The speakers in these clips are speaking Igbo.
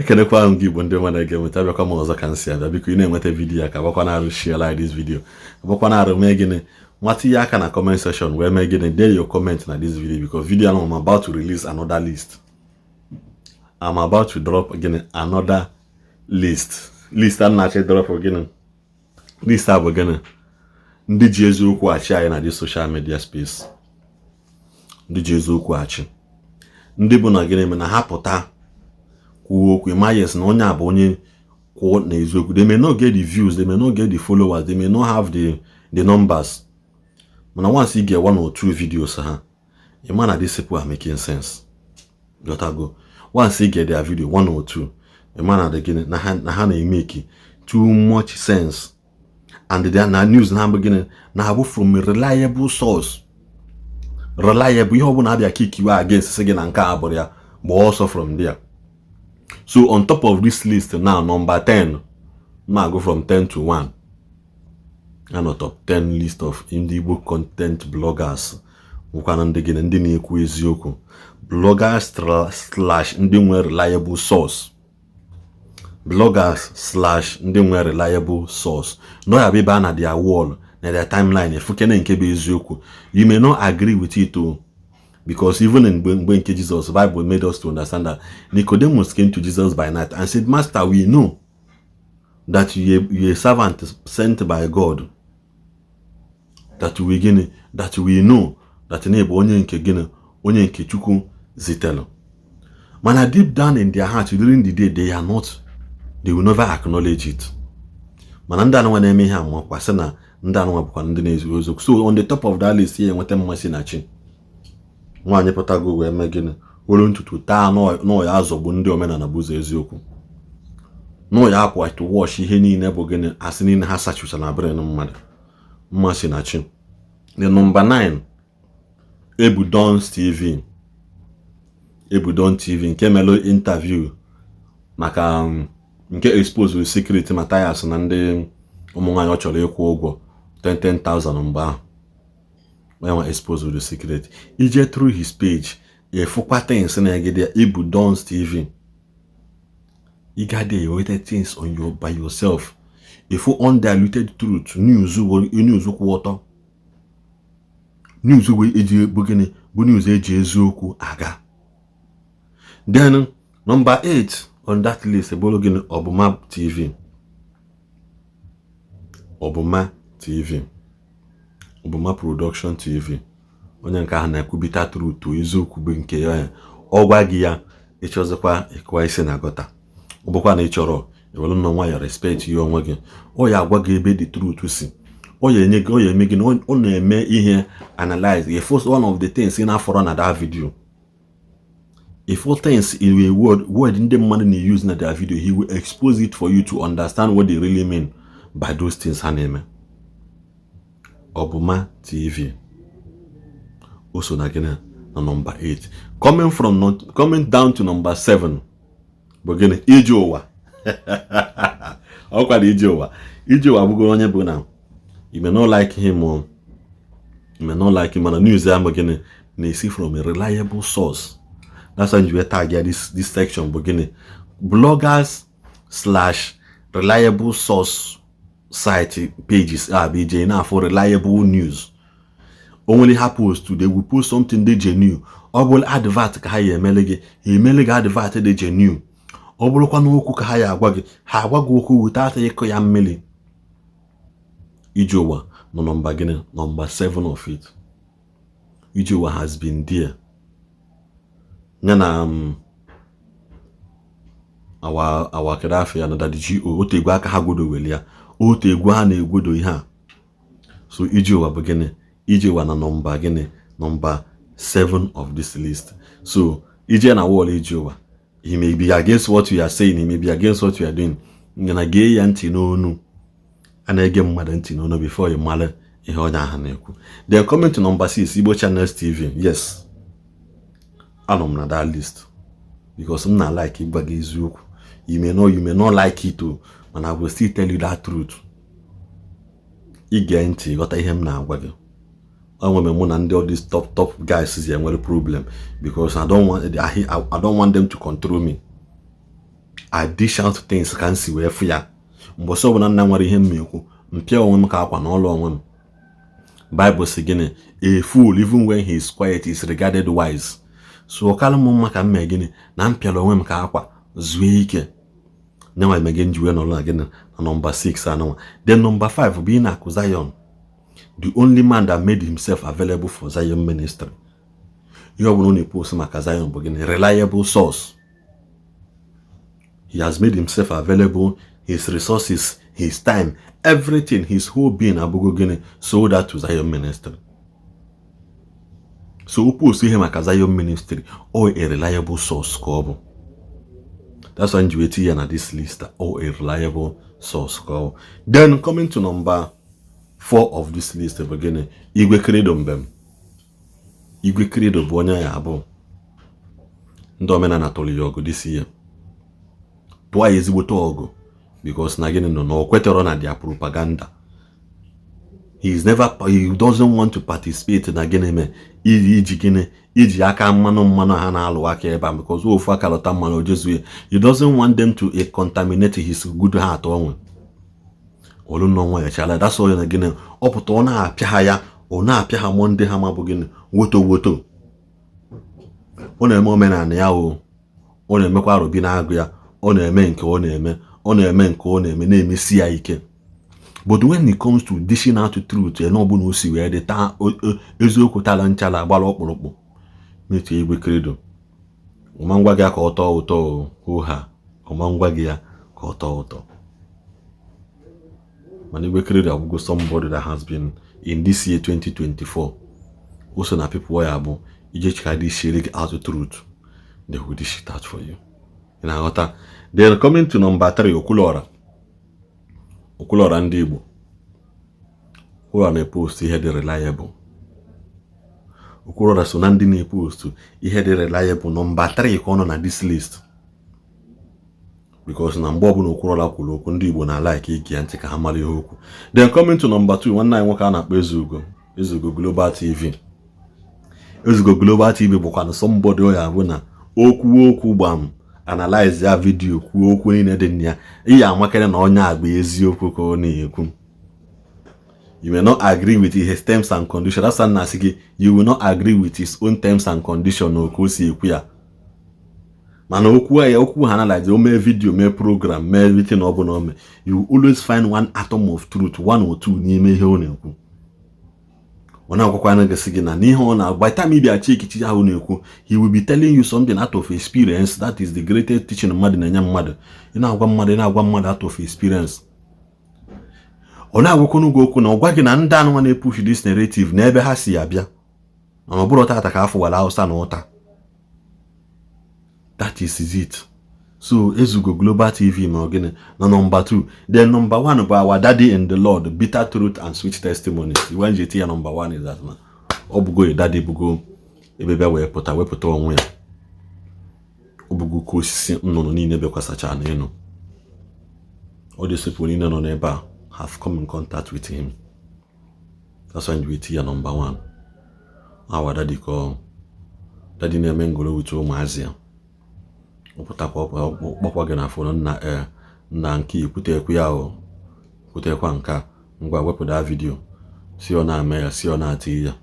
Ekenekwa Igbo ndị mmadụ ga-enweta abịakwa m ọzọ ka nsị abịa biko ị na-enweta vidiyo ya ka agbakwa na-arụ share like this video agbakwa na-arụ mee gịnị nwata ihe aka na comment section wee mee gịnị dee your comment na this video because video now I'm about to release another list. I'm about to drop again another list I'm not drop again list abụ gịnị ndị ji eziokwu achị anyị na this social media space. Ndị ji eziokwu achị ndị bụ na gịnị na ha pụta yes, no one abonye quote na eziokwu. They may not get the views, they may not get the followers, they may not have the numbers. But once you get 1 or 2 videos, a man of these people are making sense. Gotta go. Once you get their video 1 or 2, a man of the beginning na make too much sense. And they are news na beginning na from a reliable source. Reliable, you won't have kick you against again and but also from there. So on top of this list now, number 10, now I go from 10 to 1. And on top 10 list of Igbo content bloggers. Bloggers slash ndị nwe reliable source. Bloggers slash ndị nwe reliable source. No ya be na their wall, na their timeline. If you can eziokwu, you may not agree with it too. Because even in when Jesus, the Bible made us to understand that Nicodemus came to Jesus by night and said, Master, we know that you're a servant sent by God. That we know that onye nke Chukwu zitelo. Man, deep down in their heart during the day, they will never acknowledge it. Man, so on the top of that list here, nwanyị pụtago wee mee gịnị olu ntutu taa nọ ya azọgbu ndị omenala bụzọ eziokwu nọ ya akwa to wash ihe niile bụ gịnị asị niile ha sachucha na brain mmadụ mmasị na chi. The number 9 Ebudon TV nke melo interview maka nke expose secret Matthias na ndị ụmụ nwaanyị ọ chọrọ ịkwụ ụgwọ 10,000 mgbe ahụ. When I expose with the secret, he just through his page, a focus things and I get there. Ibudon TV. You got there, you things on by yourself. If you undiluted truth, news water. News news aga. Then number 8 on that list, Obama TV. Obama TV. Obama Production TV. Onye nke ha na-ekwubita truth eziokwu bụ nke ya. Ọgwa gị ya ịchọzikwa ịkwa isi na gọta. Ọ bụkwa na ịchọrọ ewelu nọ nwa ya respect ya onwe gị. Ọ ya agwa gị ebe the truth si. Ọ ya enye gị ọ ya eme gị ọ na-eme ihe analyze. If one of the things in afọ na that video. If all things in a word ndị mmadụ na use na that video, he will expose it for you to understand what they really mean by those things ha na-eme. Obama TV. Also na number 8. Coming down to number 7. But gịnị Ijowa. Ọkwa Ijowa. Ijowa bụgoro onye bụ na you may not like him or you may not like him, and news am gịnị na-esi from a reliable source. That's why you tag this section but bloggers slash reliable source site pages BJ now for reliable news. Only happens to they will post something they genuine. Or will advert ka haya emelege advert they genuine. Or will kwa no ka haya agwagi ha agwago okwu without yeko ya mmeli. Ijowa no number 7 of it. Ijowa has been there. Nyana our Kadafi and that GO otegwa aka ha godo welia. Otegwa ha na egwodo ihe. So Ijowa bụ Ijowa na number 7 of this list. So Ije na wall Ijowa. He may be against what we are saying, he may be against what we are doing. Ngana ge ya ntị n'onu. Ana ege mmadụ ntị n'onu before you male ihe onye ahụ na-ekwu. Then coming to number 6, Igbo Channels TV. Yes. Anọ m na that list. Because I'm not like ịgwa gị eziokwu. You may not like it too, but I will still tell you that truth. Ige ntị ghọta ihe m na-agwa gị. All these top guys is a problem because I don't want them to control me. I dish out things ka nsi wee fụ ya mgbe ọsọ bụ na nna nwere ihe mmekwu mpịa onwe m ka akwa n'ụlọ onwe m. Bible si gịnị, a fool even when he is quiet is regarded wise. So ọkala m mma ka m mee gịnị na mpịala onwe m ka akwa zuo ike. Nyanwa emege njiwe n'ụlọ na gịnị na number 6 anụnwa. Then number 5 bụ ị na-akụ Zion, the only man that made himself available for Zion ministry. Ihe ọbụla na-epost maka Zion bụ gịnị, reliable source. He has made himself available, his resources, his time, everything, his whole being abụgo gịnị sold out to Zion ministry. So o post ihe maka Zion ministry or a reliable source ka ọ bụ. That's why you wait here na this list, or a reliable source ka ọ bụ. Then coming to number 4 of this list bụ gịnị, Igwe Credo mbem. Igwe Credo bụ onye ya abụ ndị omenala tụrụ ya ọgụ this year. Tụọ ya ezigbote ọgụ because na gịnị nọ na o kwetara na their propaganda. He doesn't want to participate na gịnị me iji aka mmanụ ha na-alụ aka ebe a because ofu aka lọta mmanụ ojezuye. He doesn't want them to contaminate his good heart onwe. Olu no nwa ya chala. That's all na gịnị ọ pụta ọ na-apịa ha ya, ọ na-apịa ha monde ha ma bụ gịnị woto. Ọ na-eme omenala ya o. Ọ na-emekwa arụbi na-agụ ya. Ọ na-eme nke ọ na-eme na-emesi ya ike. But when it comes to dishing out the truth, na ọbụna o si wee dị taa eziokwu tala nchala agbara ọkpụrụkpụ n'etu Igwe Credo. Ọma ngwa gị ya ka ọ tọọ ụtọ ha, ọma ngwa gị ya ka ọ tọọ ụtọ. Mana Igwe Credo abụgo somebody that has been in this year 2024. Also na people ya bụ ije chika dị share out the truth, they will dish it out for you. Then coming to number 3, Okwuluora ndị Igbo. Okwuluora na-epost ihe dị reliable. Okwuluora so na ndị na-epost ihe dị reliable number 3 ka ọ nọ na this list. Because na mgbe ọbụla Okwuluora kwuru okwu ndị Igbo na like ige ya ntị ka ha mara ihe okwu. Then coming to number 2, nwanne anyị nwoke a na-akpọ Ezugo Global TV. Ezugo Global TV bụkwa somebody ọ ya bụ na okwu gbam analyze ya video kwuo okwu niile dị nnya. Ihe amakere na onye agba eziokwu ka ọ na-ekwu. You may not agree with his terms and conditions. That's why na sige you will not agree with his own terms and conditions na okwu si ekwu ya. Mana okwu ha analyze, o mee video, mee program, mee everything ọ bụla o mee. You always find one atom of truth, 1 or 2 n'ime ihe ọ na-ekwu. Ọ na-akwụkwọ anaghị gị gị na n'ihe ọ na by the time ị bịa chekichi ahụ na-ekwu, he will be telling you something out of experience. That is the greatest teaching mmadụ na-enye mmadụ. Ị na-agwa mmadụ out of experience. Ọ na-agwakwa n'ugwu okwu na ọ gwa gị na ndị anụnwa na-epush this narrative na ebe ha si abịa. Ma ọ bụrụ tata ka afọ wala Hausa na ụta. That is it. So Ezugo Global TV ma gịnị na number 2. Then number 1 bụ our daddy in the Lord, bitter truth and sweet testimonies. When JT ya number 1 is that man. Ọ bụgo daddy bugo ebe bịa wepụta onwe ya. Ọ bụgo ka osisi nnụnụ niile bekwasacha na enu. All these people niile nọ n'ebe a have come in contact with him. That's when JT ya number 1. Our daddy daddy na-eme ngolo with ụmụazị ya. Ọkpọkwa gị na fon na nke ikwutekwu ya o kwutekwa nka ngwa wepụta vidio si ọ na-ame ya si ọ na-ati ya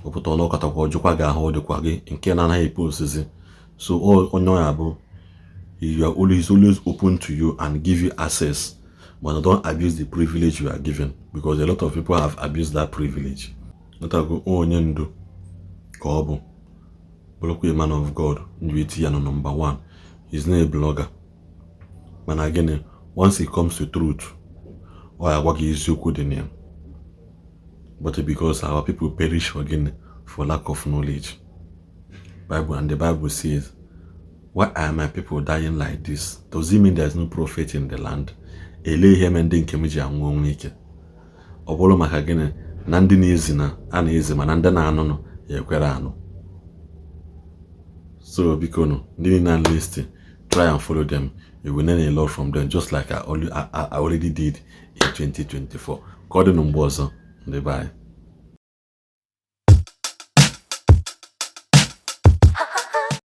ọpụta ọnọkọtakwa ọjụkwa gị ahụ dịkwa gị nke na-anaghị postizi. So onye ya bụ you are always open to you and give you access, but don't abuse the privilege you are given, because a lot of people have abused that privilege. Notago onye ndu ka ọ bụ a man of God, number 1. He's not a blogger. But again, once it comes to truth, what is you good in him. But because our people perish again for lack of knowledge. The Bible says, why are my people dying like this? Does it mean there's no prophet in the land? Obolo maka gịnị na ndị na-ezi na a na-ezi ma na ndị na-anụ nọ ya ekwere anụ. So because they didn't list, try and follow them. You will learn a lot from them, just like I already did in 2024. God numbers, bye.